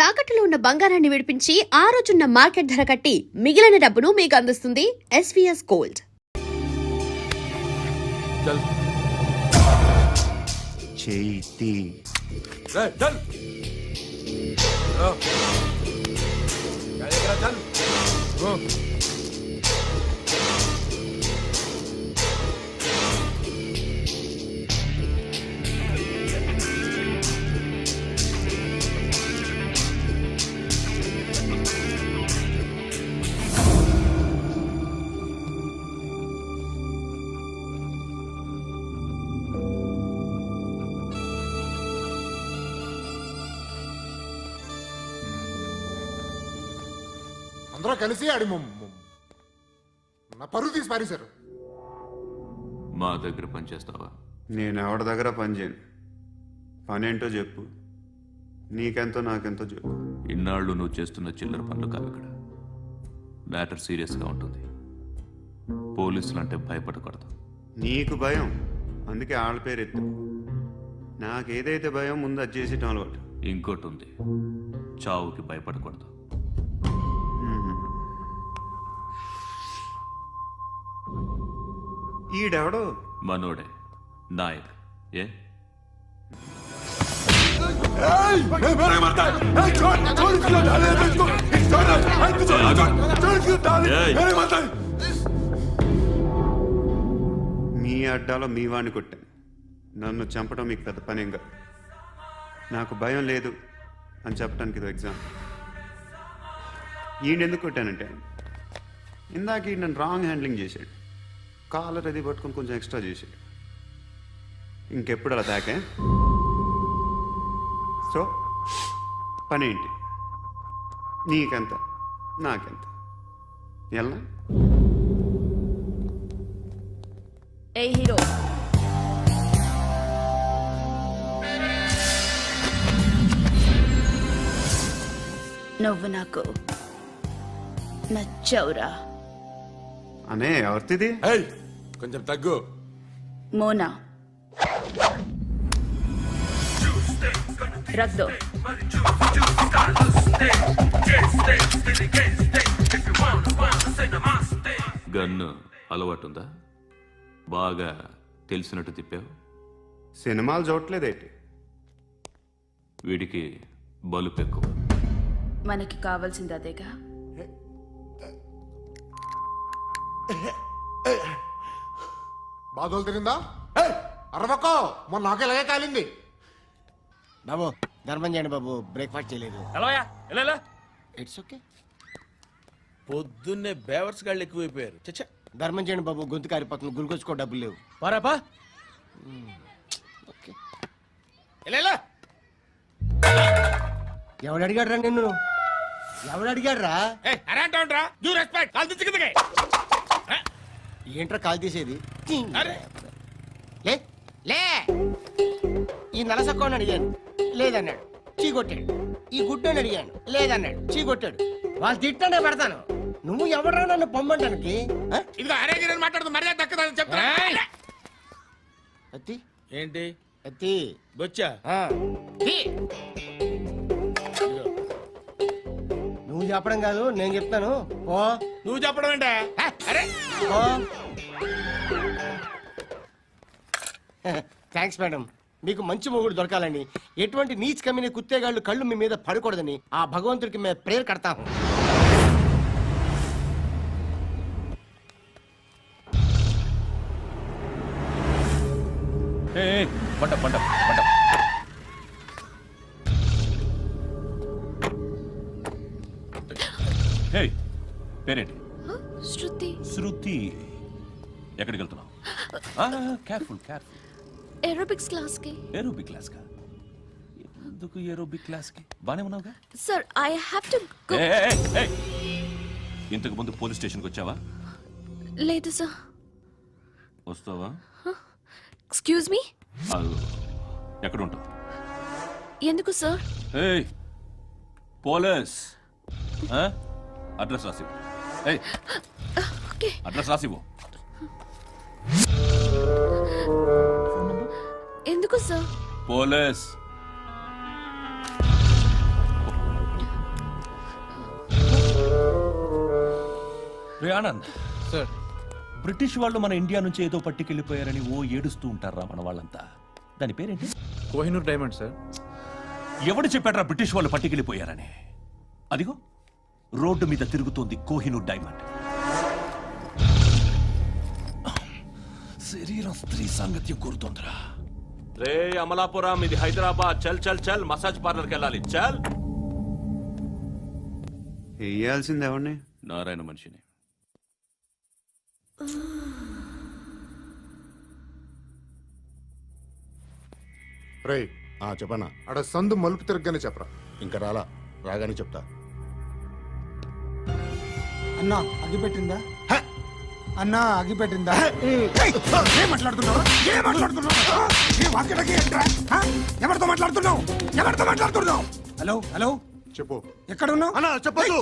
తాకట్టులో ఉన్న బంగారాన్ని విడిపించి ఆ రోజున్న మార్కెట్ ధర కట్టి మిగిలిన డబ్బును మీకు అందిస్తుంది ఎస్వీఎస్ గోల్డ్. చేతి అందరూ కలిసి ఆడి నా పరువు తీసి పారేశారు. మా దగ్గర పనిచేస్తావా? నేను ఎవరి దగ్గర పని చేయను. పనేంటో చెప్పు, నీకెంతో నాకెంతో చెప్పు. ఇన్నాళ్ళు నువ్వు చేస్తున్న చిల్లర పనులు కావు ఇక్కడ. మ్యాటర్ సీరియస్గా ఉంటుంది. పోలీసులు అంటే భయపడకూడదు. నీకు భయం, అందుకే ఆళ్ళ పేరు ఎత్తు. నాకేదైతే భయం ముందు అది చేసేటం అలవాటు. ఇంకోటి ఉంది, చావుకి భయపడకూడదు. ఈడెవడో మనోడే నాయక్. ఏ మీ అడ్డాలో మీ వాడిని కొట్టాను. నన్ను చంపడం మీకు పెద్ద పనేం కాదు. నాకు భయం లేదు అని చెప్పడానికి ఇది ఎగ్జామ్. ఈయనెందుకు కొట్టానంటే ఇందాక ఈ నన్ను రాంగ్ హ్యాండ్లింగ్ చేశాడు. కాలర్ అది పట్టుకొని కొంచెం ఎక్స్ట్రా చేశాడు. ఇంకెప్పుడు అలా తాకే. సో పనేంటి? నీకెంత నాకెంత ఎలా? ఏ హీరో, నువ్వు నాకు నచ్చవురా. అనే ఎవరిది? కొంచెం తగ్గు. మోనా రక్ దో. గన్ను అలవాటుందా? బాగా తెలిసినట్టు తిప్పావు. సినిమాలు చూడట్లేదేంటి? వీడికి బలుపు ఎక్కువ. మనకి కావాల్సింది అదేగా. బాధలు తిరిందా? అరవకో, మొన్న నాకు ఇలాగే కాలింది. బాబు ధర్మం చేయండి బాబు, బ్రేక్ఫాస్ట్ చేయలేదు. It's okay. పొద్దున్నే బేవర్స్ గాళ్ళు ఎక్కువైపోయారు. చచ్చా, ధర్మం చేయండి బాబు, గొంతు కారిపోతుంది, గురికొచ్చుకో డబ్బులు లేవు. పారాపా. ఓకే, ఎవడు అడిగాడు రా నిన్ను? ఎవడు అడిగాడు రా? ఏంట్రా కాల్ తీసేది? లే లే. ఈ నలసక్కని అడిగాను, లేదన్నాడు, చీ కొట్టాడు. ఈ గుడ్డని అడిగాను, లేదన్నాడు, చీ కొట్టాడు. వాళ్ళు తిట్టానే పెడతాను. నువ్వు ఎవడరా నన్ను పొమ్మంటానికి? అత్తి ఏంటి? అత్తి బొచ్చా. నువ్వు చెప్పడం కాదు, నేను చెప్తాను. ఓ నువ్వు చెప్పడం ఏంటే? అరే థ్యాంక్స్ మేడం. మీకు మంచి మొగుడు దొరకాలని, ఎటువంటి నీచ్ కమ్మిన కుత్తేగాళ్ళు కళ్ళు మీ మీద పడకూడదని ఆ భగవంతుడికి మేము ప్రేయర్ కడతాము. పేరేంటి? శృతి. శృతి. ఎక్కడికి వెళ్తున్నావు? Careful careful. ఏరోబిక్స్ క్లాస్ కి. ఏరోబిక్ క్లాస్ కా? ఎందుకు ఏరోబిక్ క్లాస్ కి? బానే ఉన్నావుగా? Sir, I have to go. ఇంతకు ముందు పోలీస్ స్టేషన్కి వచ్చావా? లేదు సార్. వస్తావా? Excuse me. ఎక్కడ ఉంటావు? ఎందుకు సార్? పోలీస్ అడ్రస్ రాసివ్వు. ఓకే, అడ్రస్ రాసివ్వు. ఎందుకు సార్? పోలీస్. రే ఆనంద్ సార్, బ్రిటిష్ వాళ్ళు మన ఇండియా నుంచి ఏదో పట్టుకెళ్ళిపోయారని ఓ ఏడుస్తూ ఉంటారా మన వాళ్ళంతా. దాని పేరేంటి? Kohinoor diamond sir. ఎవడు చెప్పాడ్రా బ్రిటిష్ వాళ్ళు పట్టుకెళ్ళిపోయారని? అదిగో రోడ్డు మీద తిరుగుతోంది కోహినూర్ డైమండ్. శరీరం స్త్రీ సాంగత్యం కోరుతోందిరా. రే అమలాపురం, ఇది హైదరాబాద్. చల్ చల్ చల్, మసాజ్ పార్లర్కి వెళ్ళాలి. చల్. వేయాల్సింది ఎవరిని? నారాయణ మనిషిని. రే చెప్పనా అడ సందు మలుపు తిరగగానే చెప్పరా. ఇంకా రాగానే చెప్తా. అన్నా అగిపెట్టిందా? అన్నా అగిపెట్టిందా? ఏం మాట్లాడుతున్నావు? ఎవరితో మాట్లాడుతున్నావు? హలో హలో, చెప్పు. ఎక్కడ ఉన్నావు? అన్నా చెప్పదు.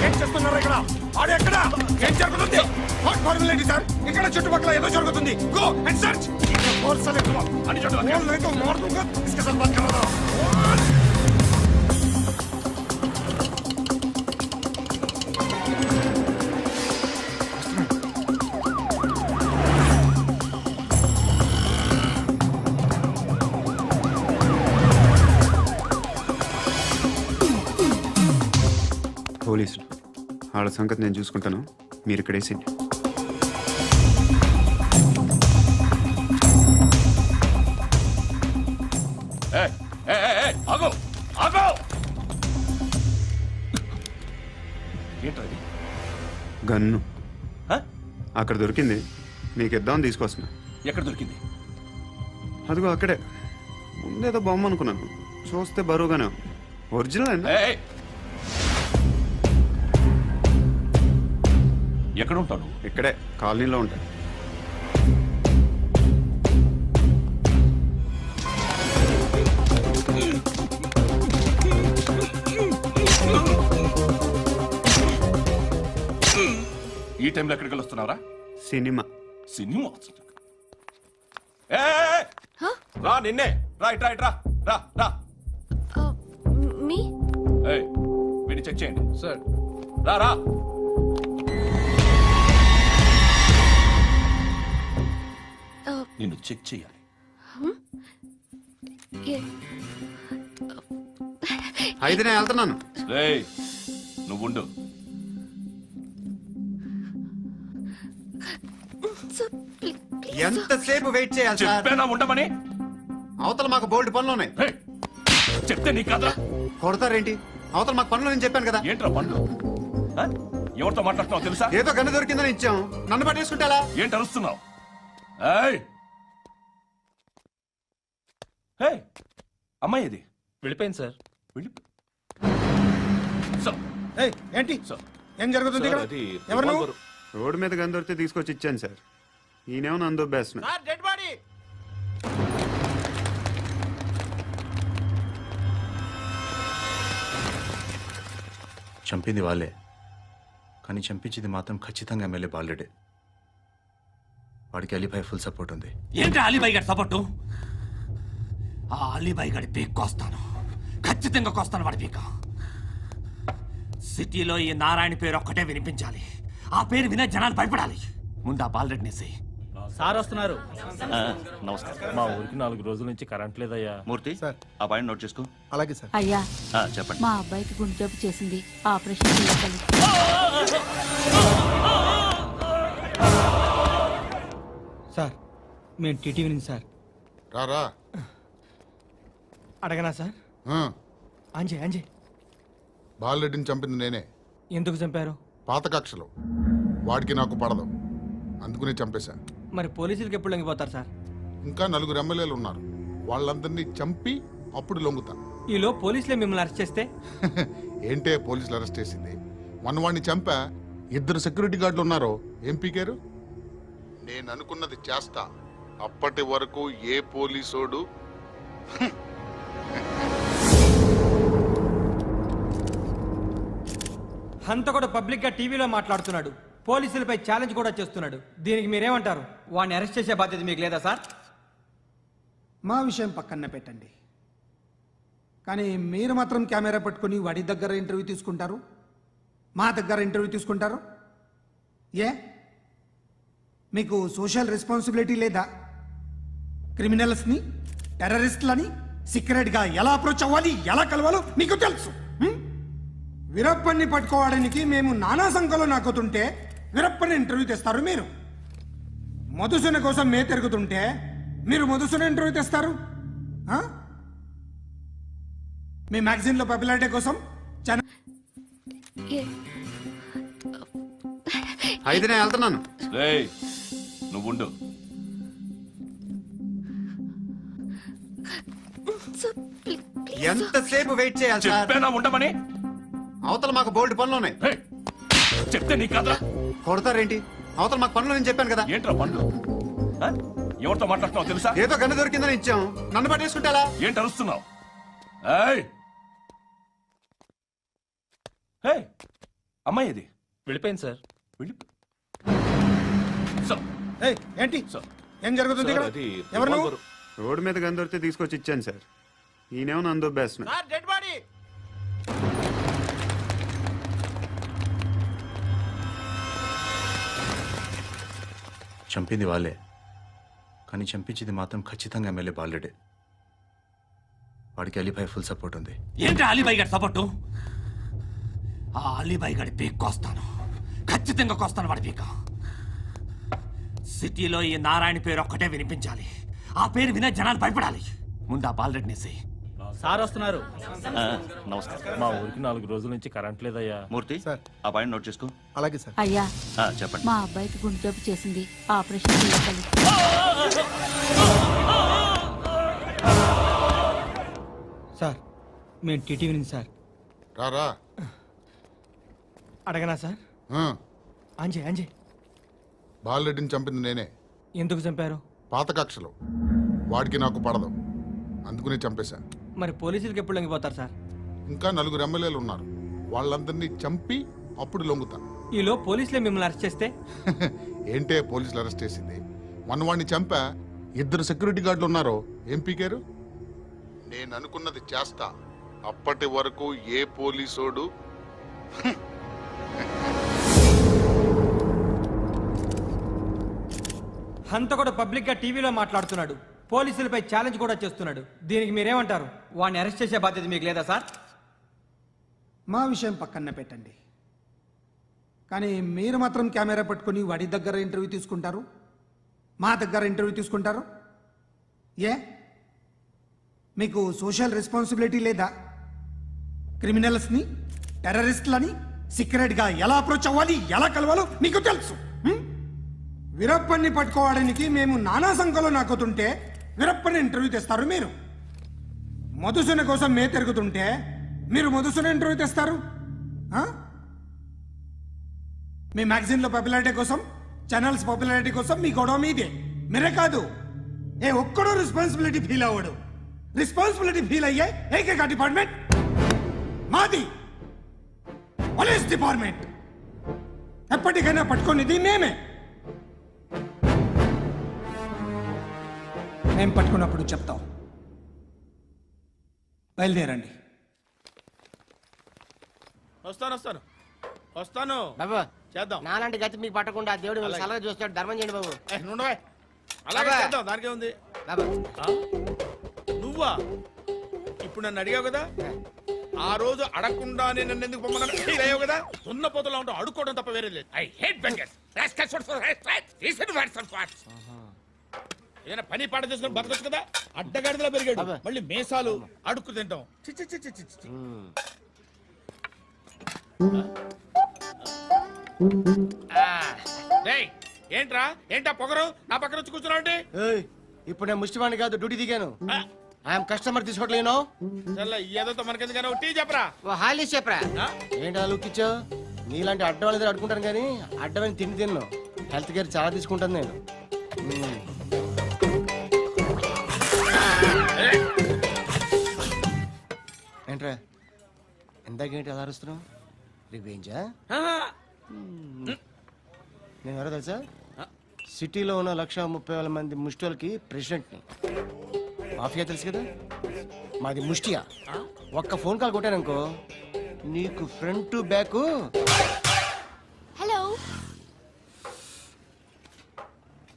ఏం చేస్తున్నారు ఇక్కడ? ఆడు ఎక్కడ? ఏం జరుగుతుంది? వాట్ ఫార్ములేంటి సార్? ఇక్కడ చుట్టుపక్కల ఏదో జరుగుతుంది. Go and search. పోలీసులు వాళ్ళ సంగతి నేను చూసుకుంటాను, మీరు ఇక్కడ వేసింది. ఆగో ఆగో. ఏంటది? గన్ను హ? అక్కడ దొరికింది, మీకు ఇద్దామని తీసుకొస్తున్నా. ఎక్కడ దొరికింది? అదిగో అక్కడే. ముందేదో బొమ్మ అనుకున్నాను, చూస్తే బరువుగానే ఉంది. ఒరిజినల్ అండి. ఎక్కడ ఉంటాను? ఇక్కడే కాలనీలో ఉంటాయి. ఈ టైంలో ఎక్కడికి వస్తున్నావురా? సినిమా. సినిమా? రా నిన్నే. రైట్ రైట్ రా రా రా. మీ వీడిని చెక్ చేయండి సార్. రా రా. నిన్ను చెక్ చేయాలి. అయితే నేను వెళ్తున్నాను. రేయ్ నువ్వుండు. ఎంతసేపు వెయిట్ చేయాలి సార్? చెప్పేనా ఉండమని? అవతల మాకు బోల్డ్ పనులు ఉన్నాయి. రేయ్, చెప్తే నీకు కదా. కొడతారేంటి? అవతల మాకు పనులు నేను చెప్పాను కదా. ఏంట్రా పండ్లు? ఆ? ఎవరితో మాట్లాడుతున్నావు తెలుసా? ఏదో గన్ను దొరికిందని ఇచ్చాం, నన్ను పట్టేసుకుంటా. ఏంటి అరుస్తున్నావు? ఏయ్! ఏయ్! అమ్మాయి ఇది వెళ్ళిపోయింది సార్. వెళ్ళి సార్, ఏయ్, ఏంటి సార్, ఏం జరుగుతుంది ఇక్కడ? అది ఎవరు నువ్వు? రోడ్డు మీద గన్ను దొరికితే తీసుకొచ్చి ఇచ్చాను సార్. ఈయనేమో నన్ను దొబ్బేస్తున్నా. Dead body. చంపింది వాళ్ళే, కానీ చంపించింది మాత్రం ఖచ్చితంగా ఎమ్మెల్యే బాలుడే. వాడికి అలీభాయ్ ఫుల్ సపోర్ట్ ఉంది. ఏంటి అలీబాయి గారి సపోర్టు? ఆ అలీబాయి గారి పీక్ కోస్తాను, ఖచ్చితంగా కోస్తాను వాడి పీక. సిటీలో ఈ నారాయణ పేరు ఒక్కటే వినిపించాలి. ఆ పేరు వినే జనాలు భయపడాలి. ముందు ఆ బాలరెడ్డినేసి. సార్ వస్తున్నారు. నమస్కారం. మా ఊరికి 4 రోజుల నుంచి కరెంట్ లేదయ్యా. మూర్తి, ఆ పాయింట్ నోట్ చేసుకో. అలాగే సార్. అయ్యా, చెప్పండి. మా అబ్బాయికి గుండె జబ్బు చేసింది, ఆపరేషన్ చేయాలి. సార్ మేము టీటీవీ నుంచి సార్. రా. అడగనా సార్? అంజయ్ బాలరెడ్డిని చంపింది నేనే. ఎందుకు చంపారు? పాత కక్షలు. వాడికి నాకు పడదు, అందుకునే చంపేశా. మరి పోలీసులకు ఎప్పుడు లొంగిపోతారు సార్? ఇంకా 4 ఎమ్మెల్యేలు ఉన్నారు, వాళ్ళందరినీ చంపి అప్పుడు లొంగుతా. ఈలో పోలీసులే మిమ్మల్ని అరెస్ట్ చేస్తే? ఏంటే పోలీసులు అరెస్ట్ చేసింది? మొన్న వాడిని చంపా, 2 సెక్యూరిటీ గార్డులు ఉన్నారు, ఏం పీకారు? నేను అనుకున్నది చేస్తా. అప్పటి వరకు ఏ పోలీసోడు హంతకుడు పబ్లిక్ గా టీవీలో మాట్లాడుతున్నాడు, పోలీసులపై ఛాలెంజ్ కూడా చేస్తున్నాడు. దీనికి మీరేమంటారు? వాడిని అరెస్ట్ చేసే బాధ్యత మీకు లేదా సార్? మా విషయం పక్కన పెట్టండి. కానీ మీరు మాత్రం కెమెరా పట్టుకొని వాడి దగ్గర ఇంటర్వ్యూ తీసుకుంటారు, మా దగ్గర ఇంటర్వ్యూ తీసుకుంటారు. ఏ మీకు సోషల్ రెస్పాన్సిబిలిటీ లేదా? క్రిమినల్స్ని, టెర్రరిస్టులని సీక్రెట్గా ఎలా అప్రోచ్ అవ్వాలి, ఎలా కలవాలో మీకు తెలుసు. వీరప్పన్ని పట్టుకోవడానికి మేము నానా సంఖ్యలో నాకుతుంటే వీరప్పని ఇంటర్వ్యూ తెస్తారు మీరు. మధుసూన కోసం మే తిరుగుతుంటే మీరు మధుసూన ఇంటర్వ్యూ తెస్తారు. ఆ? మీ మ్యాగజైన్లో పాపులారిటీ కోసం అయితే నేను వెళ్తున్నాను. రేయ్, నువ్వుండు. ఎంతసేపు వెయిట్ చేయాలి సార్? చెప్పేనా ఉండమని? అవతల మాకు బోల్డ్ పనులు ఉన్నాయి. రేయ్, చెప్తే నీ కదా కొడతారేంటి? అవతల మాకు పనులు నేను చెప్పాను కదా. ఏంట్రా పండ్లు? ఆ? ఎవరితో మాట్లాడుతున్నావు తెలుసా? ఏదో గన్ను దొరికిందని ఇచ్చాం, నన్ను పట్టేసుకుంటా. ఏంటి అరుస్తున్నావు? ఏయ్! ఏయ్! అమ్మాయి ఇది వెళ్ళిపోయింది సార్. వెళ్ళి సార్, ఏంటి సార్. ఏం జరుగుతుంది ఇక్కడ? అది ఎవరు నువ్వు? రోడ్డు మీద గన్ను దొరికితే తీసుకొచ్చి ఇచ్చాను సార్. ఈయనేమో నన్ను దొబ్బేస్తున్నా. Dead body. చంపింది వాళ్ళే, కానీ చంపించింది మాత్రం ఖచ్చితంగా ఎమ్మెల్యే బాలుడే. వాడికి అలీభాయ్ ఫుల్ సపోర్ట్ ఉంది. ఏంటి అలీబాయి గారి సపోర్టు? ఆ అలీబాయి గారి పీక్ కోస్తాను, ఖచ్చితంగా కోస్తాను వాడి పీక. సిటీలో ఈ నారాయణ పేరు ఒక్కటే వినిపించాలి. ఆ పేరు వినే జనాలు భయపడాలి. ముందు ఆ బాలరెడ్డిని వేసేయ్. సార్ వస్తున్నారు. నమస్కారం. మా ఊరికి 4 రోజుల నుంచి కరెంట్ లేదయ్యా. మూర్తి, ఆ పాయింట్ నోట్ చేసుకో. అలాగే సార్. అయ్యా, చెప్పండి. మా అబ్బాయికి గుండె జబ్బు చేసింది, ఆపరేషన్ చేయాలి. సార్ మేము టీటీవీ నుంచి సార్. రారా. అడగనా సార్? ఆ, అంజయ్ బాలరెడ్డిని చంపింది నేనే. ఎందుకు చంపారు? పాత కక్షలు. వాడికి నాకు పడదు, అందుకునే చంపేశా. మరి పోలీసులకి ఎప్పుడు లొంగిపోతారు సార్? ఇంకా 4 ఎమ్మెల్యేలు ఉన్నారు, వాళ్ళందరినీ చంపి అప్పుడు లొంగుతా. ఈలో పోలీసులే మిమ్మల్ని అరెస్ట్ చేస్తే? ఏంటే పోలీసులు అరెస్ట్ చేసింది? మొన్న వాడిని చంపా 2 సెక్యూరిటీ గార్డులు ఉన్నారు, ఏం పీకారు? నేను అనుకున్నది చేస్తా, అప్పటి వరకు ఏ పోలీసోడు అంత కూడా పబ్లిక్ గా టీవీలో మాట్లాడుతున్నాడు, పోలీసులపై ఛాలెంజ్ కూడా చేస్తున్నాడు. దీనికి మీరేమంటారు? వాడిని అరెస్ట్ చేసే బాధ్యత మీకు లేదా సార్? మా విషయం పక్కన పెట్టండి, కానీ మీరు మాత్రం కెమెరా పట్టుకొని వాడి దగ్గర ఇంటర్వ్యూ తీసుకుంటారు, మా దగ్గర ఇంటర్వ్యూ తీసుకుంటారు. ఏ మీకు సోషల్ రెస్పాన్సిబిలిటీ లేదా? క్రిమినల్స్ని, టెర్రరిస్టులని సీక్రెట్గా ఎలా అప్రోచ్ అవ్వాలి, ఎలా కలవాలో మీకు తెలుసు. వీరప్పన్ని పట్టుకోవడానికి మేము నానా సంఖ్యలో నాకుతుంటే వీరప్పని ఇంటర్వ్యూ తెస్తారు మీరు. మధుసూన కోసం మే తిరుగుతుంటే మీరు మధుసూన ఇంటర్వ్యూ తెస్తారు. ఆ? మీ మ్యాగజైన్లో పాపులారిటీ కోసం, ఛానల్స్ పాపులారిటీ కోసం మీ గొడవ మీదే. మీరే కాదు, ఏ ఒక్కడో రెస్పాన్సిబిలిటీ ఫీల్ అవ్వడు. రెస్పాన్సిబిలిటీ ఫీల్ అయ్యే ఏకైక డిపార్ట్మెంట్ మాది, పోలీస్ డిపార్ట్మెంట్. ఎప్పటికైనా పట్టుకునేది మేమే. మేము పట్టుకున్నప్పుడు చెప్తాం. బయలుదేరండి. వస్తాను బాబు. చేద్దాం. నాలాంటి గతి మీకు పట్టకుండా దేవుడు మిమ్మల్ని సలహా చూస్తాడు. ధర్మం చేయండి బాబు. అలాగే చేద్దాం, దానికే ఉంది బాబు. నువ్వా ఇప్పుడు నన్ను అడిగావు కదా, ఆ రోజు అడగకుండానే నన్ను ఎందుకు పొమ్మన్నాను ఫీల్ అయ్యావు కదా. సున్న పోతలో ఉంటావు, అడుక్కోవడం తప్ప వేరే లేదు. I hate bangers. ఏదైనా పని పాట చేసుకుని బతకొచ్చు కదా. అడ్డగాడిదలా పెరిగాడు, మళ్ళీ మేసాలు అడుక్కు తింటాం. చి చి చి చి చి చి. డేయ్, ఏంట్రా ఏంటా పొగరు నా పక్కన వచ్చి కూర్చున్నావు అంటే? ఇప్పుడు నేను ముష్టివాణి కాదు, డ్యూటీ దిగాను. ఐఎమ్ కస్టమర్ తీసుకోవట్లేను. ఏదో మనకెందుకైనా టీ చెప్పరా. ఓ హాలీ చెప్పరా. ఏంటి ఆ లుక్ ఇచ్చావు? నీలాంటి అడ్డం వాళ్ళ దగ్గర అడుకుంటాను, కానీ అడ్డమైన తిండి తిన్ను. హెల్త్ కేర్ చాలా తీసుకుంటాను నేను. ఏంట్రా ఎందాకేంటి అలా అరుస్తున్నావు? రివేంజా? నేను ఎవరో తెలుసా? సిటీలో ఉన్న 130,000 మంది ముష్టిలకి ప్రెసిడెంట్ని. మాఫియా తెలుసు కదా, మాది ముష్టియా. ఒక్క ఫోన్ కాల్ కొట్టాననుకో నీకు ఫ్రంట్ టు బ్యాక్. హలో.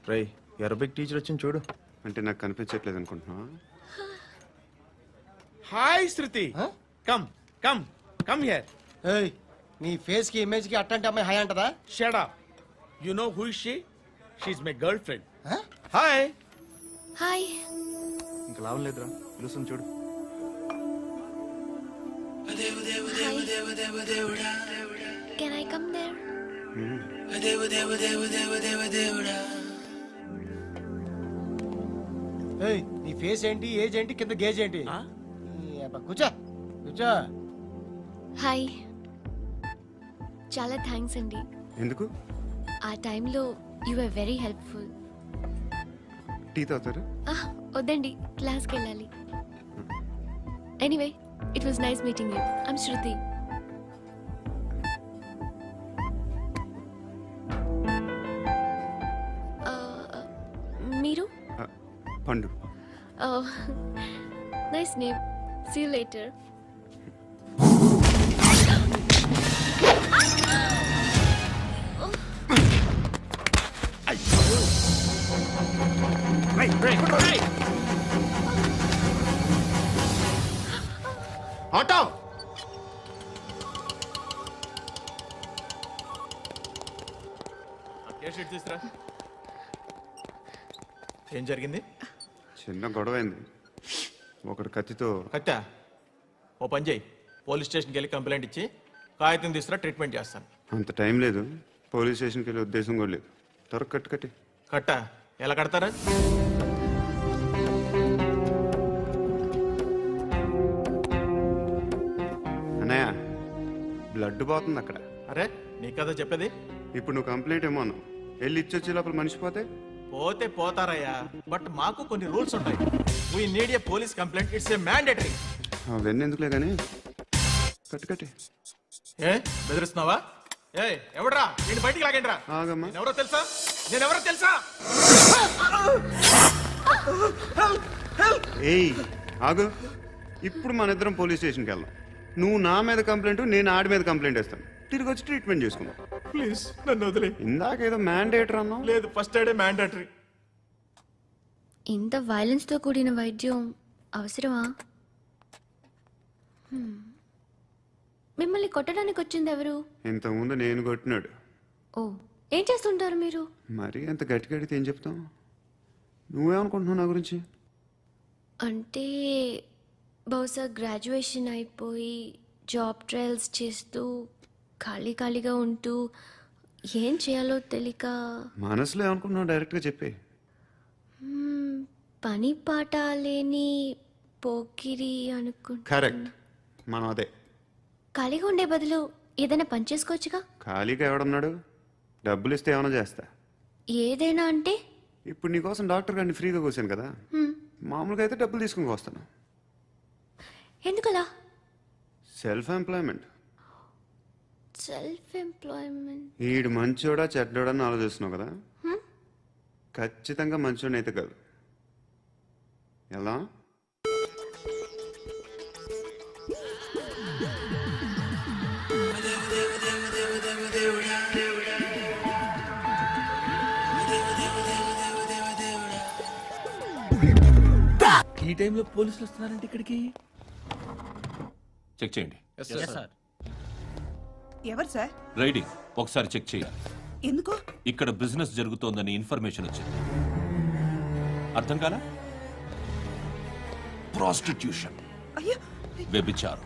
రై అరబిక్ టీచర్ వచ్చింది చూడు. అంటే నాకు కనిపించట్లేదు అనుకుంటున్నా. Hi Shruti, come come come here. ఏయ్, నీ ఫేస్ కి ఇమేజ్ కి అట్టంటే అమ్మాయి హాయ్ అంటదా? Shut up. You know who is she? She is my girlfriend. Hi. Hi. ఇంకా లాభం లేదురా, పిలుస్తుంది చూడు. Can I come there? ఏయ్, నీ ఫేస్ ఏంటి, ఏజ్ ఏంటి, కింద గేజ్ ఏంటి? ఈ అబ్బా, కూర్చో కూర్చో. హాయ్, చాలా థ్యాంక్స్ అండి. ఎందుకు? ఆ టైంలో you are very helpful. Tea తాగుతారు? వద్దండి, క్లాస్కి వెళ్ళాలి. Anyway, it was nice meeting you. I'm Shruti. మీరు? Pandu. Nice name. See you later. Auto. తీసురా. ఏం జరిగింది? చిన్న గొడవ అయింది. ఒకరు కత్తితో. కట్టా, ఓ పని చేయి, పోలీస్ స్టేషన్కి వెళ్ళి కంప్లైంట్ ఇచ్చి కాగితం తీసుకురా, ట్రీట్మెంట్ చేస్తాను. అంత టైం లేదు, పోలీస్ స్టేషన్కి వెళ్ళే ఉద్దేశం కూడా లేదు. త్వరగా కట్టి. కట్టా, ఎలా కడతారా? అన్నయ్య, బ్లడ్ పోతుంది అక్కడ. అరే, నీ కదా చెప్పేది. ఇప్పుడు నువ్వు కంప్లైంట్ ఏమో అన్నావు. వెళ్ళి ఇచ్చొచ్చే లోపల మనిషి పోతే పోతే పోతారయ్యా, బట్ మాకు కొన్ని రూల్స్ ఉంటాయి. We need a police complaint, it's a mandatory. అవన్నీ ఎందుకులే కానీ కట్టి. ఏ బెదిరిస్తున్నావా? ఏ ఎవడ్రా, నేను బయటికి లాగండిరా. ఆగమ్మా. నేనెవరో తెలుసా? నేనెవరో తెలుసా? ఏయ్ ఆగు. ఇప్పుడు మన ఇద్దరం పోలీస్ స్టేషన్కి వెళ్దాం. నువ్వు నా మీద కంప్లైంట్, నేను ఆడి మీద కంప్లైంట్ వేస్తాను. తిరిగి వచ్చి ట్రీట్మెంట్ చేసుకుందాం. ప్లీజ్ నన్ను వదిలే. ఇందాక ఏదో మ్యాండేటర్ అన్నావు. లేదు, ఫస్ట్ ఎయిడే మ్యాండేటరీ. ఇంత వైలెన్స్తో కూడిన వైద్యం అవసరమా? మిమ్మల్ని కొట్టడానికి వచ్చింది ఎవరు? ఇంతకుముందు నేను కొట్టినాడు. ఓ, ఏం చేస్తుంటారు మీరు? మరి అంత గట్టి గడితే ఏం చెప్తావు? నువ్వేమనుకుంటున్నావు నా గురించి? అంటే బహుశా గ్రాడ్యుయేషన్ అయిపోయి జాబ్ ట్రయల్స్ చేస్తూ ఖాళీగా ఉంటూ ఏం చేయాలో తెలియక. మనసులో ఏమనుకుంటున్నావు డైరెక్ట్గా చెప్పే. పని పాట లేని పోకిరి అనుకుంటా. కరెక్ట్, మనం అదే. ఖాళీగా ఉండే బదులు ఏదైనా పని చేసుకోవచ్చుగా. ఖాళీగా ఎవడన్నాడు? డబ్బులు ఇస్తే ఏమైనా చేస్తా. ఏదైనా అంటే? ఇప్పుడు నీకోసం డాక్టర్ గారిని ఫ్రీగా కూర్చాను కదా, మామూలుగా అయితే డబ్బులు తీసుకుని వస్తాను. ఎందుకలా? Self employment. Self employment. ఈడు మంచోడా చెడ్డోడా అని ఆలోచిస్తున్నావు కదా. ఖచ్చితంగా మంచోడని అయితే కాదు. ఎలా? ఈ టైంలో పోలీసులు వస్తున్నారంటే ఇక్కడికి. చెక్ చేయండి. ఎవరు సార్? రైడింగ్ ఒకసారి చెక్ చేయాలి. ఎందుకు? ఇక్కడ బిజినెస్ జరుగుతోందని ఇన్ఫర్మేషన్ వచ్చింది. అర్థం కాలా? ప్రాస్టిట్యూషన్, అయ్యో, వ్యభిచారం.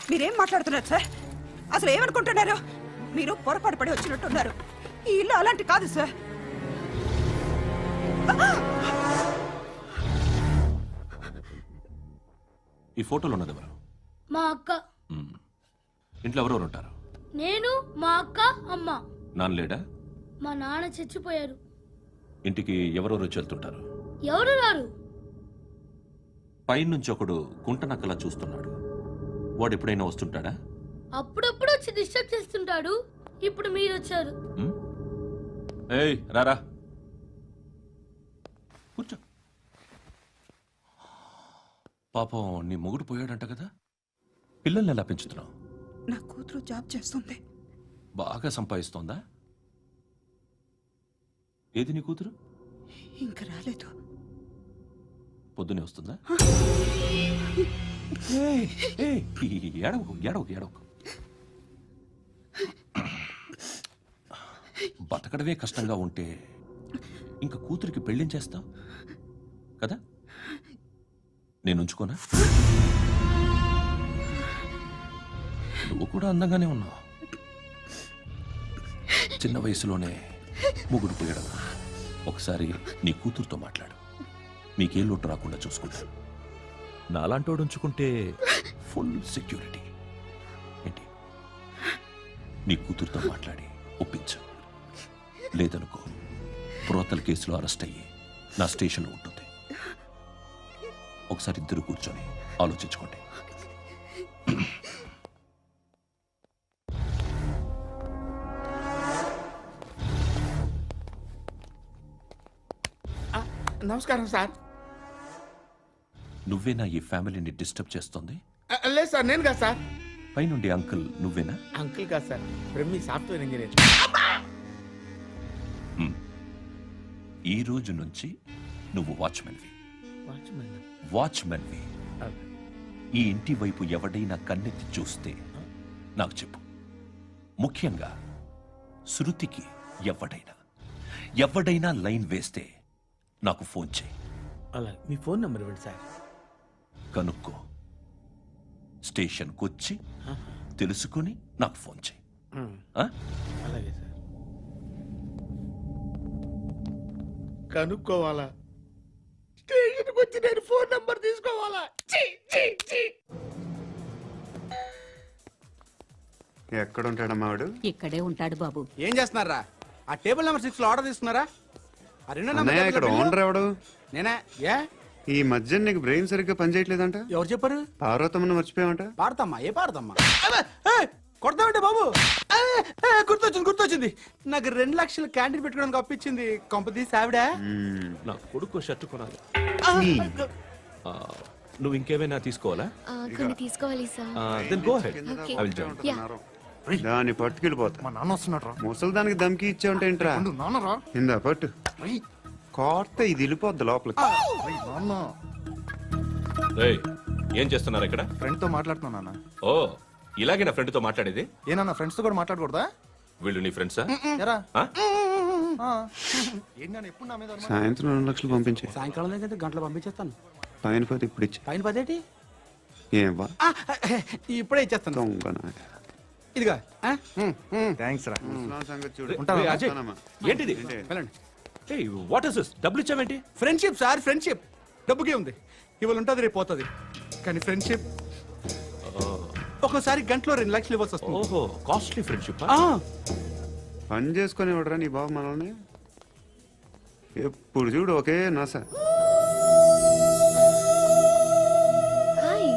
మీరేం మాట్లాడుతున్నారు సార్? అసలు ఏమనుకుంటున్నారు? మీరు పొరపాటు పడి వచ్చినట్టున్నారు. ఈ ఇల్లు అలాంటి కాదు సార్. ఈ ఫోటోలో ఉన్నది ఎవరు? మా అక్క. ఇంట్లో ఎవరెవరు ఉంటారు? నేను, మా అక్క, అమ్మ. నాన్న లేడా? మా నాన్న చచ్చిపోయారు. ఇంటికి ఎవరెవరు వచ్చి వెళ్తుంటారు? ఎవరు రారు. పైనుంచి ఒకడు గుంట నక్కలా చూస్తున్నాడు. వాడు ఎప్పుడైనా వస్తుంటాడా? అప్పుడప్పుడు వచ్చి డిస్టర్బ్ చేస్తుంటాడు. ఇప్పుడు మీరు వచ్చారు. ఏయ్ రారా, కూర్చో. పాపం నీ మొగుడు పోయాడంట కదా, పిల్లల్ని ఎలా పెంచుతున్నావు? నా కూతురు జాబ్ చేస్తుంది. బాగా సంపాదిస్తోందా? ఏది నీ కూతురు? ఇంకా రాలేదు. పొద్దునే వస్తుందా? ఏయ్, ఏయ్, ఏడవకు ఏడవకు ఏడవకు. బతకడమే కష్టంగా ఉంటే ఇంకా కూతురికి పెళ్ళించేస్తావు కదా? నేను ఉంచుకోనా? నువ్వు కూడా అందంగానే ఉన్నావు. చిన్న వయసులోనే మొగుడు పోయడం. ఒకసారి నీ కూతురుతో మాట్లాడు, నీకే లోటు రాకుండా చూసుకుంటాను. నాలాంటోడు ఉంచుకుంటే ఫుల్ సెక్యూరిటీ. ఏంటి, నీ కూతురుతో మాట్లాడి ఒప్పించు. లేదనుకో, ప్రోతల కేసులో అరెస్ట్ అయ్యి నా స్టేషన్లో ఉంటుంది. ఒకసారి ఇద్దరు కూర్చొని ఆలోచించుకోండి. నమస్కారం సార్. నువ్వేనా ఈ ఫ్యామిలీని డిస్టర్బ్ చేస్తుంది? లేదు సార్, నేను కాదు సార్. పైనుండి అంకుల్ నువ్వేనా? అంకుల్ కాదు సార్, బ్రహ్మి సాఫ్ట్వేర్ ఇంజనీర్. ఈ రోజు నుంచి నువ్వు వాచ్మెన్వి. వాచ్మెన్వి. ఈ ఇంటి వైపు ఎవడైనా కన్నెత్తి చూస్తే నాకు చెప్పు. ముఖ్యంగా శృతికి ఎవడైనా లైన్ వేస్తే నాకు ఫోన్ చేయి. అలా మీ ఫోన్ నెంబర్ ఇవ్వండి సార్. కనుక్కో, స్టేషన్కి వచ్చి తెలుసుకుని నాకు ఫోన్ చేయి. ఆ? అలాగే సార్. కనుక్కోవాలా? స్టేషన్కి వచ్చి నేను ఫోన్ నంబర్ తీసుకోవాలా? ఎక్కడ ఉంటాడమ్మా వాడు? ఇక్కడే ఉంటాడు బాబు. ఏం చేస్తున్నారా? ఆ టేబుల్ నెంబర్ 6 లో ఆర్డర్ తీసుకున్నారా? ఆ రెండో అన్నయ్య, ఇక్కడ ఓనర్ ఎవడు? నేనే. ఏ ఈ మధ్య నీకు బ్రెయిన్ సరిగ్గా పనిచేయట్లేదంట. ఎవరు చెప్పారు? పార్వతమ్మను మర్చిపోయామంట. పాడతామ్మా? ఏ పాడతామ్మా? కొడతామంటే బాబు. గుర్తొచ్చింది. నాకు 2 లక్షలు క్యాంటీన్ పెట్టుకోవడానికి అప్పించింది కొంపతీసి ఆవిడ. నా కొడుకు షర్ట్ కొనాలి. నువ్వు ఇంకేమైనా తీసుకోవాలా? కొన్ని తీసుకోవాలి సార్. Then go ahead. కింద Okay. I will join. ఉంటున్నారు. దాన్ని పట్టుకెళ్ళిపోతా. మా నాన్న వస్తున్నాడు రా. ముసలి దానికి దమ్కి ఇచ్చావంటే ఏంట్రా? నాన్న రా. ఇందా పట్టు. కోర్త ఇది వెళ్ళిపోద్ది లోపలికి. నాన్న ఏయ్, ఏం చేస్తున్నారు ఇక్కడ? ఫ్రెండ్ తో మాట్లాడుతున్నా నాన్న. ఓ, ఇలాగే నా ఫ్రెండ్తో మాట్లాడేది? ఏనా ఫ్రెండ్స్ తో కూడా మాట్లాడకూడదా? వీళ్ళు నీ ఫ్రెండ్సా? ఎరా ఆ? ఏంటి నాన్న ఎప్పుడు నా మీద అనుమానం? సాయంత్రం 2 లక్షలు పంపించే. సాయంకాలం దగ్గర గంటలు పంపించేస్తాను. పైన 10 ఇప్పుడు ఇచ్చే. పైన 10 ఏంటి? ఏం వా ఇప్పుడే ఇచ్చేస్తాను. దొంగనా. ఇదిగా థ్యాంక్స్ రా. ముసలాం సంగతి చూడు. ఉంటావా? ఏయ్, అజయ్, వస్తానమ్మా. ఏంటిది? ఏంటి? వెళ్ళండి. ఏయ్, వాట్ ఇస్ దిస్? డబ్బులు ఇచ్చావేంటి? Friendship sir, friendship. డబ్బుకే ఉంది, ఇవాళ ఉంటుంది రేపు పోతుంది. కానీ ఫ్రెండ్షిప్ ఒక్కోసారి గంటలో 2 లక్షలు ఇవ్వాల్సి వస్తుంది. ఓహో, కాస్ట్లీ ఫ్రెండ్షిప్. పని చేసుకొని ఇవ్వడరా నీ బాబు మనల్ని? ఎప్పుడు చూడు ఒకే నాస. హాయ్.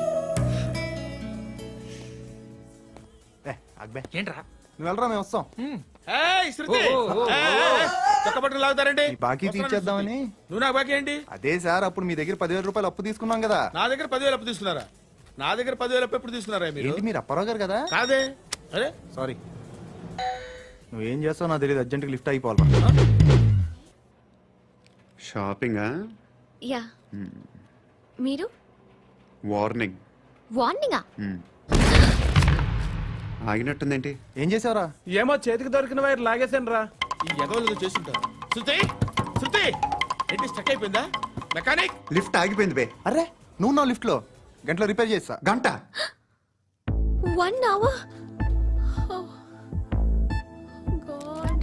అక్బే ఏంట్రా? నువ్వు వెళ్ళరా, మేము వస్తాం. చక్కబట్టలు లాగుతారండి. ఈ బాకీ తీర్చేద్దామని. నువ్వు నాకు బాకీ ఏంటి? అదే సార్, అప్పుడు మీ దగ్గర 10,000 రూపాయలు అప్పు తీసుకున్నాం కదా. నా దగ్గర 10,000 అప్పు తీసుకున్నారా? నా దగ్గర 10,000 అప్పు ఎప్పుడు తీసుకున్నారా మీరు? ఏంటి మీరు అప్పారావు గారు కదా? కాదే. అరే సారీ. నువ్వేం చేస్తావు నాకు తెలియదు, అర్జెంట్గా లిఫ్ట్ అయిపోవాలి. షాపింగా? యా. మీరు? వార్నింగ్. వార్నింగా? ఆగినట్టుందేంటి? ఏం చేసావురా? ఏమో చేతికి దొరికిన వైర్ లాగేసాను రా. ఈ ఎగవలు చేస్తుంటారు. శృతి ఏంటి స్టక్ అయిపోయిందా? మెకానిక్. లిఫ్ట్ ఆగిపోయింది బే. అరే నువ్వు నా లిఫ్ట్ లో గంటలో రిపేర్ చేస్తా. గంట? 1 hour? Oh. God.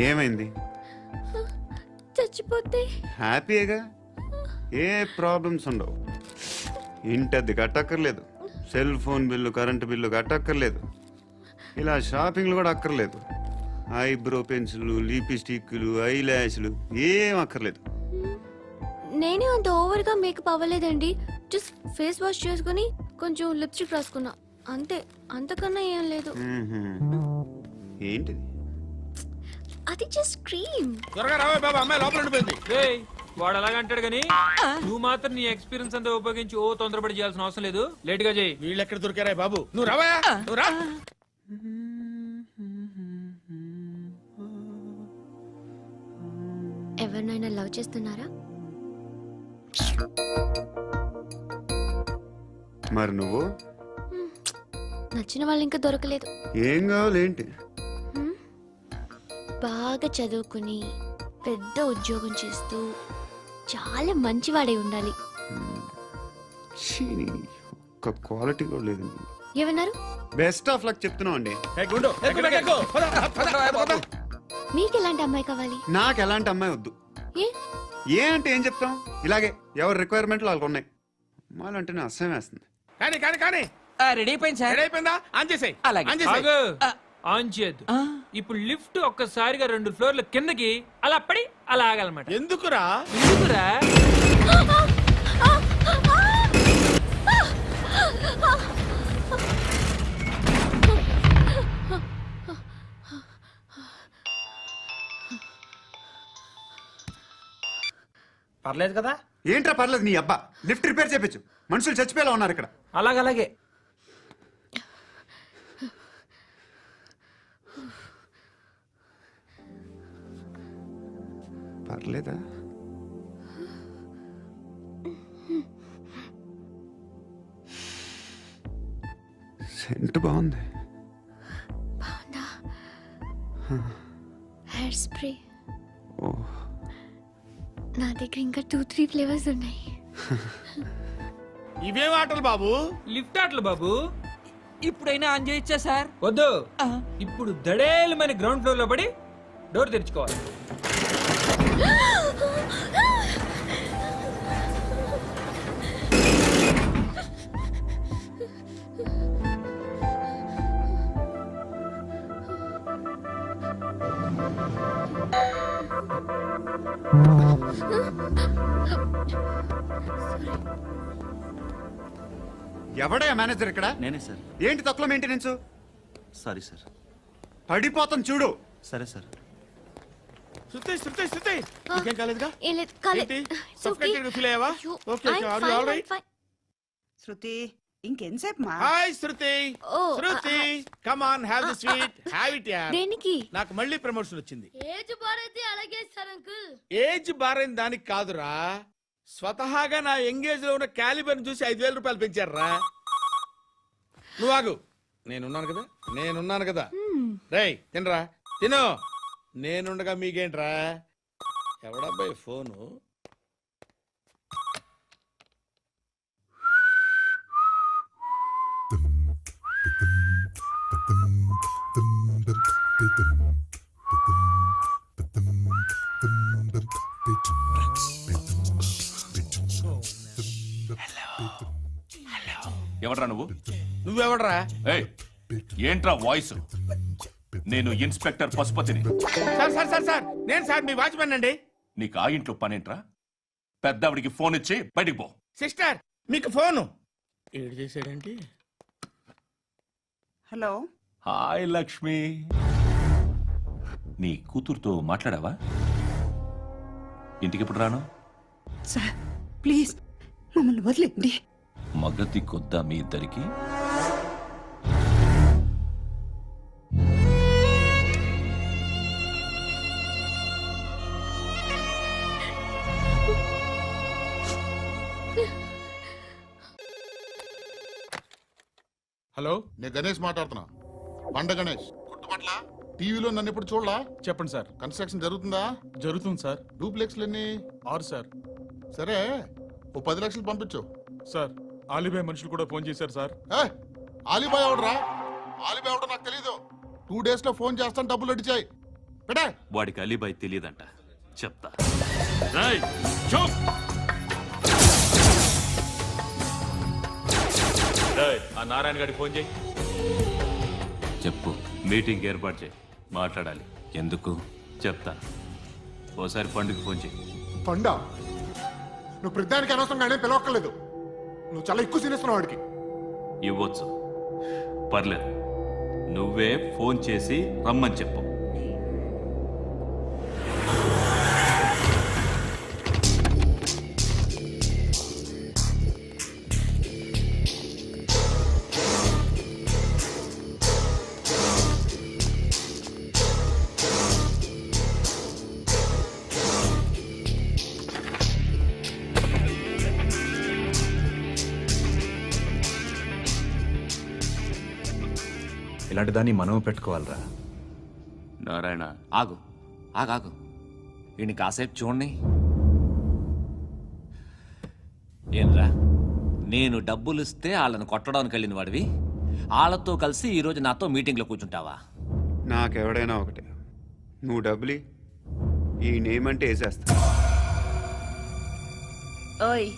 ఏమైంది? చచ్చిపోతే? హ్యాపీగా, ఏ ప్రాబ్లమ్స్ ఉండవు. ఇంటద్ది కట్టక్కర్లేదు, cell phone bill, current bill కట్టక్కర్లేదు, ఇలా షాపింగ్లు కూడా అక్కర్లేదు. ఐబ్రో పెన్సిల్, లిప్స్టిక్లు, ఐ ల్యాష్లు ఏం అక్కర్లేదు. నేనే అంత ఓవర్గా మేకప్ అవ్వలేదండి. జస్ట్ ఫేస్ వాష్ చేసుకుని కొంచెం లిప్స్టిక్ రాసుకున్నా అంతే. అంతకన్నా ఏం లేదు. ఏంటిది? అది జస్ట్ క్రీమ్. త్వరగా రావే బాబా, అమ్మాయి లోపల ఉండిపోయింది. వాడు అలాగంటాడు కానీ నువ్వు మాత్రం నీ ఎక్స్పీరియన్స్ అంతా ఉపయోగించి ఓ తొందరపడి చేయాల్సిన అవసరం లేదు. లేట్ గా చేయి. వీళ్ళు ఎక్కడ దొరికారా బాబు? నువ్వు రావా, నువ్వు రా. ఎవరినైనా లవ్ చేస్తున్నారా? మరి నువ్వు నచ్చిన వాళ్ళు ఇంకా దొరకలేదు. ఏం కావాలి ఏంటి? బాగా చదువుకుని పెద్ద ఉద్యోగం చేస్తూ చాలా మంచివాడే ఉండాలి. ఛీ, ఒక్క క్వాలిటీ కూడా లేదు. ఏమన్నారు? బెస్ట్ ఆఫ్ లక్ చెప్తున్నావు అండి. గుండు ఎక్కు, ఎక్కు. పద, పద, పద. మీకు ఎలాంటి అమ్మాయి కావాలి? నాకు ఎలాంటి అమ్మాయి వద్దు. ఏ ఏ అంటే ఏం చెప్తాం, ఇలాగే ఎవరి రిక్వైర్మెంట్లు వాళ్ళకు ఉన్నాయి. అమ్మాయిలు అంటేనే అసహ్యం వేస్తుంది. కానీ కానీ కానీ రెడీ అయిపోయింది సార్. రెడీ అయిపోయిందా? ఆన్ చేసేయ్. అలాగే. ఆన్ చేసేయ్. ఆన్ చేయద్దు. ఇప్పుడు లిఫ్ట్ ఒక్కసారిగా 2 ఫ్లోర్ల కిందకి అలా పడి అలా ఆగాలన్నమాట. ఎందుకురా? ఎందుకురా? పర్లేదు కదా? ఏంట్రా పర్లేదు నీ అబ్బా. లిఫ్ట్ రిపేర్ చేపించు, మనుషులు చచ్చిపోయేలా ఉన్నారు ఇక్కడ. అలాగే. పర్లేదా? సెంట్ బాగుంది. బాగుందా? Hair spray. ఓ, నా దగ్గర ఇంకా 2-3 ఫ్లేవర్స్ ఉన్నాయి. ఇవేం ఆటలు బాబు? లిఫ్ట్ ఆటలు బాబు. ఇప్పుడైనా ఆన్ చేయొచ్చా సార్? వద్దు. ఇప్పుడు దడేలమైన గ్రౌండ్ ఫ్లోర్ లో పడి డోర్ తెరుచుకోవాలి. ఎవడయ్యా మేనేజర్ ఇక్కడ? నేనే సార్. ఏంటి తక్కువ మెయింటెనెన్స్? Sorry sir. పడిపోతాం చూడు. సరే సార్. శృతి ఇంకేం కాలేదుగా? ఏం లేదు, కాలేదు. ఏంటి? It's okay. Suffocated గా feel అయ్యావా? అయ్యో, Okay, I'm are you fine, all I'm right? fine. Shruti ఇంకెంతసేపు మా? Hi Shruti. Oh, Shruti come on, have the sweet, have it యార్. దేనికి? నాకు మళ్ళీ ప్రమోషన్ వచ్చింది. ఏజ్ బారైతే అలాగే సార్ అంకుల్. ఏజ్ బారైన దానికి కాదురా, స్వతహాగా నా ఎంగేజ్ లో ఉన్న క్యాలిబర్ చూసి 5,000 రూపాయలు పెంచారా. నువ్వు ఆగు, నేనున్నాను కదా. రేయ్ తినరా, తిను. నేనుండగా మీకేంట్రా? ఎవడబ్బాయి ఫోను? ఎవడ్రా నువ్వు? నువ్వెవడరా? ఏయ్, ఏంట్రా వాయిస్? నేను ఇన్స్పెక్టర్ పశుపతిని. సార్ నేను సార్ మీ వాచ్మెన్ అండి. నీకు ఆ ఇంట్లో పనేంట్రా? పెద్దవిడికి ఫోన్ ఇచ్చి బయటికి పో. సిస్టర్ మీకు ఫోను ఏడు చేశాడంటే. హలో. హాయ్ లక్ష్మి. నీ కూతురుతో మాట్లాడావా? ఇంటికి ఎప్పుడు రాను? సార్ ప్లీజ్ మమ్మల్ని వదిలేండి. మగతి కొద్దా మీ ఇద్దరికి? హలో, నేను గణేష్ మాట్లాడుతున్నా. బండ గణేష్ గుర్తుపట్ల? టీవీలో నన్ను ఎప్పుడు చూడలా? చెప్పండి సార్. కన్స్ట్రక్షన్ జరుగుతుందా? జరుగుతుంది సార్. డూప్లెక్స్లు ఎన్ని? 6 సార్. సరే, ఓ 10 లక్షలు పంపించు. సార్ ఆలిబాయ్ మనుషులు కూడా ఫోన్ చేశారు సార్. ఆలిబాయ్ ఎవడరా? ఆలిబాయ్ ఎవడో నాకు తెలీదు. 2 days లో ఫోన్ చేస్తాను, డబ్బులు అడిచాయి. పెట్టే. వాడికి అలీబాయ్ తెలియదంట, చెప్తా. ఆ నారాయణ గారికి ఫోన్ చేయి. చెప్పు. మీటింగ్ ఏర్పాటు చేయి, మాట్లాడాలి. ఎందుకు? చెప్తా. ఓసారి పండుగ ఫోన్ చేయి. పండా, నువ్వు ప్రతిదానికి అనవసరంగానే పిలవక్కర్లేదు. నువ్వు చాలా ఎక్కువ సీనిస్తున్నావు వాడికి. ఇవ్వచ్చు, పర్లేదు. నువ్వే ఫోన్ చేసి రమ్మని చెప్పు. ఇలాంటి దాన్ని మనం పెట్టుకోవాలిరా. నారాయణ, ఆగు ఆగాగు వీడిని కాసేపు చూడండి. ఏంరా, నేను డబ్బులు ఇస్తే వాళ్ళని కొట్టడానికి వెళ్ళిన వాడివి వాళ్ళతో కలిసి ఈరోజు నాతో మీటింగ్లో కూర్చుంటావా? నాకెవడైనా ఒకటే, నువ్వు డబ్బులి ఈ నేమ్ అంటే వేసేస్తా. ఓయ్